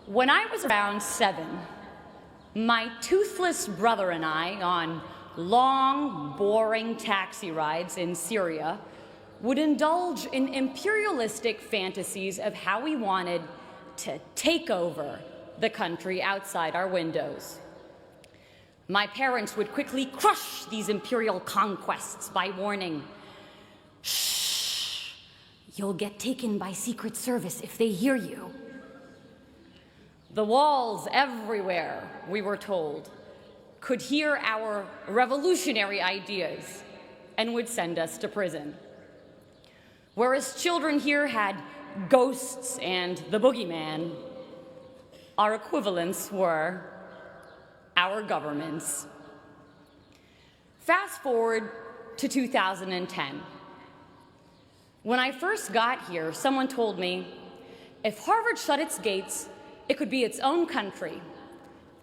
When I was around 7, my toothless brother and I, on long, boring taxi rides in Syria, would indulge in imperialistic fantasies of how we wanted to take over the country outside our windows. My parents would quickly crush these imperial conquests by warning, "Shh, you'll get taken by Secret Service if they hear you." The walls everywhere, we were told, could hear our revolutionary ideas and would send us to prison. Whereas children here had ghosts and the boogeyman, our equivalents were our governments. Fast forward to 2010. When I first got here, someone told me, if Harvard shut its gates, it could be its own country,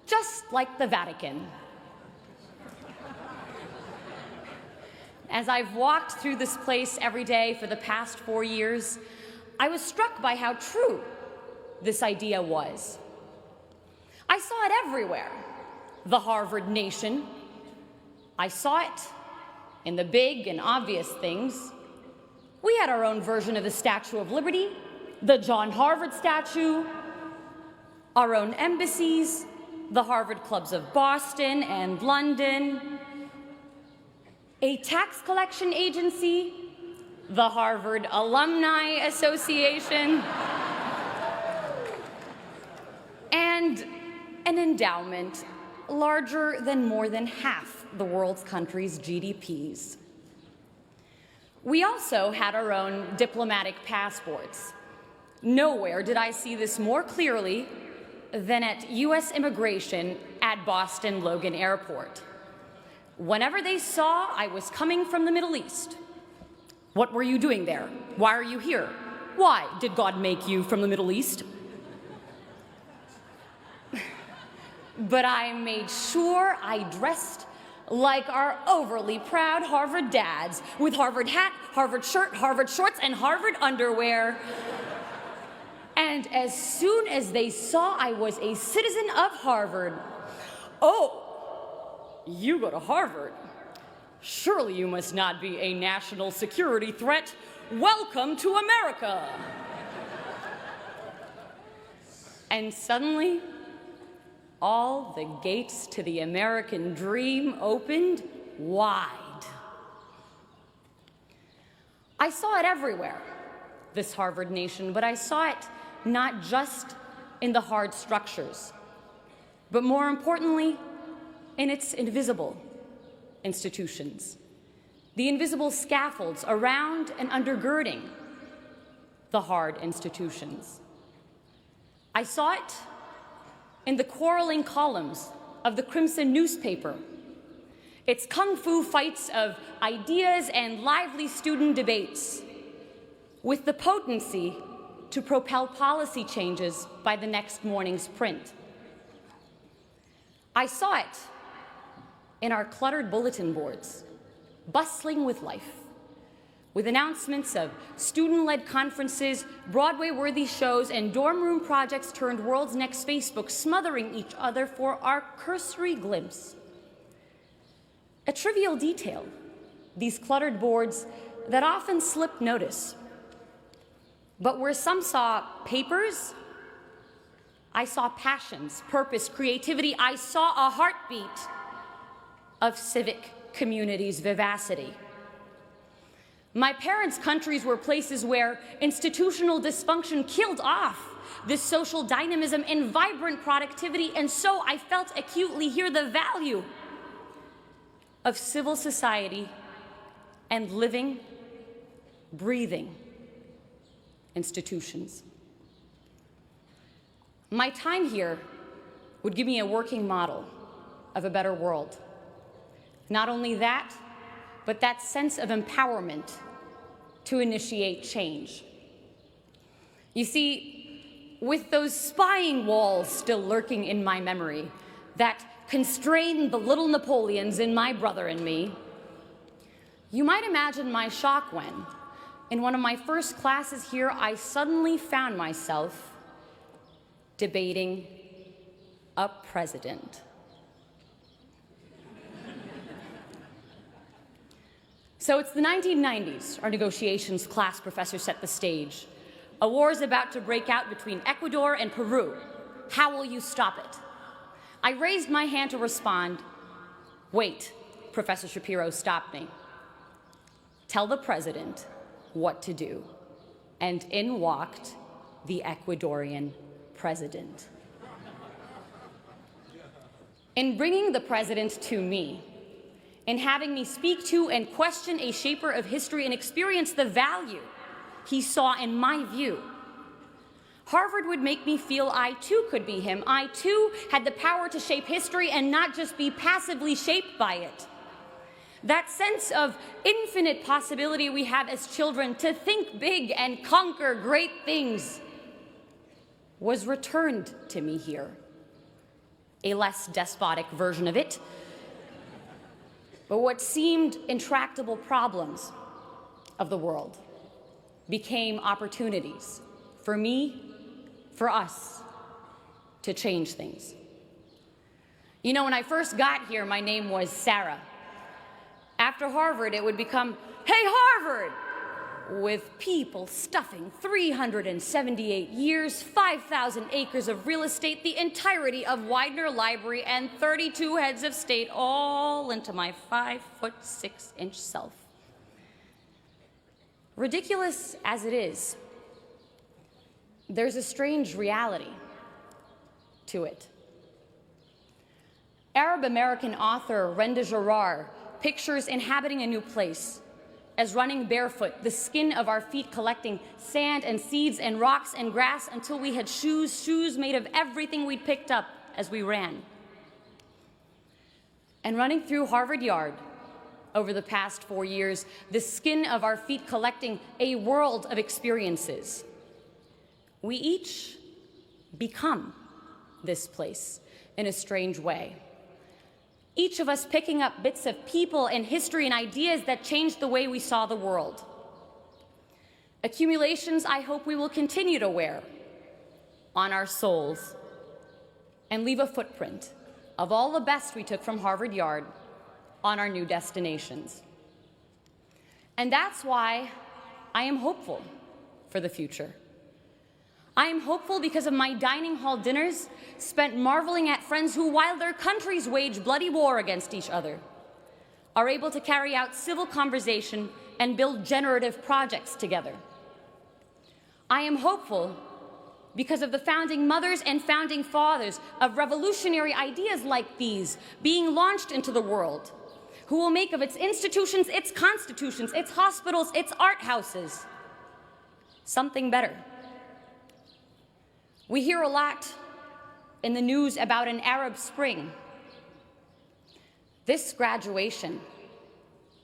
just like the Vatican. As I've walked through this place every day for the past 4 years, I was struck by how true this idea was. I saw it everywhere. The Harvard nation. I saw it in the big and obvious things. We had our own version of the Statue of Liberty, the John Harvard statue, our own embassies, the Harvard clubs of Boston and London, a tax collection agency, the Harvard Alumni Association, and an endowment larger than more than half the world's countries' GDPs. We also had our own diplomatic passports. Nowhere did I see this more clearly than at U.S. immigration at Boston Logan Airport. Whenever they saw I was coming from the Middle East, "What were you doing there? Why are you here? Why did God make you from the Middle East?" But I made sure I dressed like our overly proud Harvard dads, with Harvard hat, Harvard shirt, Harvard shorts, and Harvard underwear. And as soon as they saw I was a citizen of Harvard, "Oh, you go to Harvard? Surely you must not be a national security threat. Welcome to America." And suddenly, all the gates to the American dream opened wide. I saw it everywhere, this Harvard nation, but I saw it not just in the hard structures, but more importantly, in its invisible institutions, the invisible scaffolds around and undergirding the hard institutions. I saw it in the quarreling columns of the Crimson newspaper, its kung fu fights of ideas and lively student debates, with the potency to propel policy changes by the next morning's print. I saw it in our cluttered bulletin boards, bustling with life, with announcements of student-led conferences, Broadway-worthy shows, and dorm room projects turned world's next Facebook, smothering each other for our cursory glimpse. A trivial detail, these cluttered boards that often slip notice. But where some saw papers, I saw passions, purpose, creativity. I saw a heartbeat of civic community's vivacity. My parents' countries were places where institutional dysfunction killed off this social dynamism and vibrant productivity, and so I felt acutely here the value of civil society and living, breathing institutions. My time here would give me a working model of a better world. Not only that, but that sense of empowerment to initiate change. You see, with those spying walls still lurking in my memory that constrained the little Napoleons in my brother and me, you might imagine my shock when, in one of my first classes here, I suddenly found myself debating a president. So it's the 1990s. Our negotiations class professor set the stage. A war is about to break out between Ecuador and Peru. How will you stop it? I raised my hand to respond. Wait, Professor Shapiro stopped me. Tell the president what to do. And in walked the Ecuadorian president. In bringing the president to me, in having me speak to and question a shaper of history and experience the value he saw in my view, Harvard would make me feel I too could be him. I too had the power to shape history and not just be passively shaped by it. That sense of infinite possibility we have as children to think big and conquer great things was returned to me here. A less despotic version of it. But what seemed intractable problems of the world became opportunities for me, for us, to change things. You know, when I first got here, my name was Sarah. After Harvard, it would become, hey, Harvard! With people stuffing 378 years, 5,000 acres of real estate, the entirety of Widener Library, and 32 heads of state all into my 5'6" self. Ridiculous as it is, there's a strange reality to it. Arab-American author Renda Jarrar pictures inhabiting a new place as running barefoot, the skin of our feet collecting sand and seeds and rocks and grass until we had shoes made of everything we'd picked up as we ran. And running through Harvard Yard over the past 4 years, the skin of our feet collecting a world of experiences. We each become this place in a strange way. Each of us picking up bits of people and history and ideas that changed the way we saw the world. Accumulations I hope we will continue to wear on our souls and leave a footprint of all the best we took from Harvard Yard on our new destinations. And that's why I am hopeful for the future. I am hopeful because of my dining hall dinners spent marveling at friends who, while their countries wage bloody war against each other, are able to carry out civil conversation and build generative projects together. I am hopeful because of the founding mothers and founding fathers of revolutionary ideas like these being launched into the world, who will make of its institutions, its constitutions, its hospitals, its art houses, something better. We hear a lot in the news about an Arab Spring. This graduation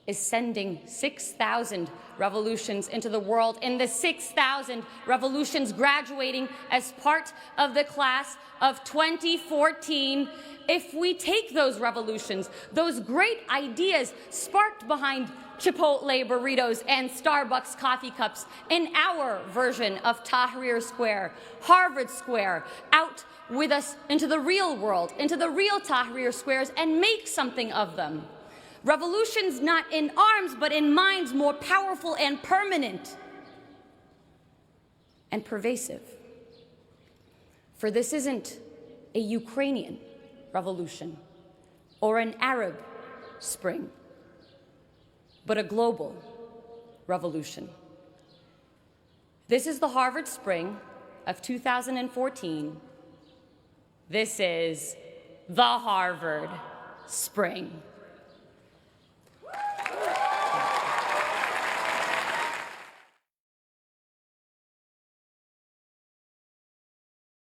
is sending 6,000 revolutions into the world, and the 6,000 revolutions graduating as part of the class of 2014. If we take those revolutions, those great ideas sparked behind Chipotle burritos and Starbucks coffee cups in our version of Tahrir Square, Harvard Square, out with us into the real world, into the real Tahrir Squares, and make something of them. Revolutions not in arms, but in minds, more powerful and permanent and pervasive. For this isn't a Ukrainian revolution or an Arab Spring, but a global revolution. This is the Harvard Spring of 2014. This is the Harvard Spring.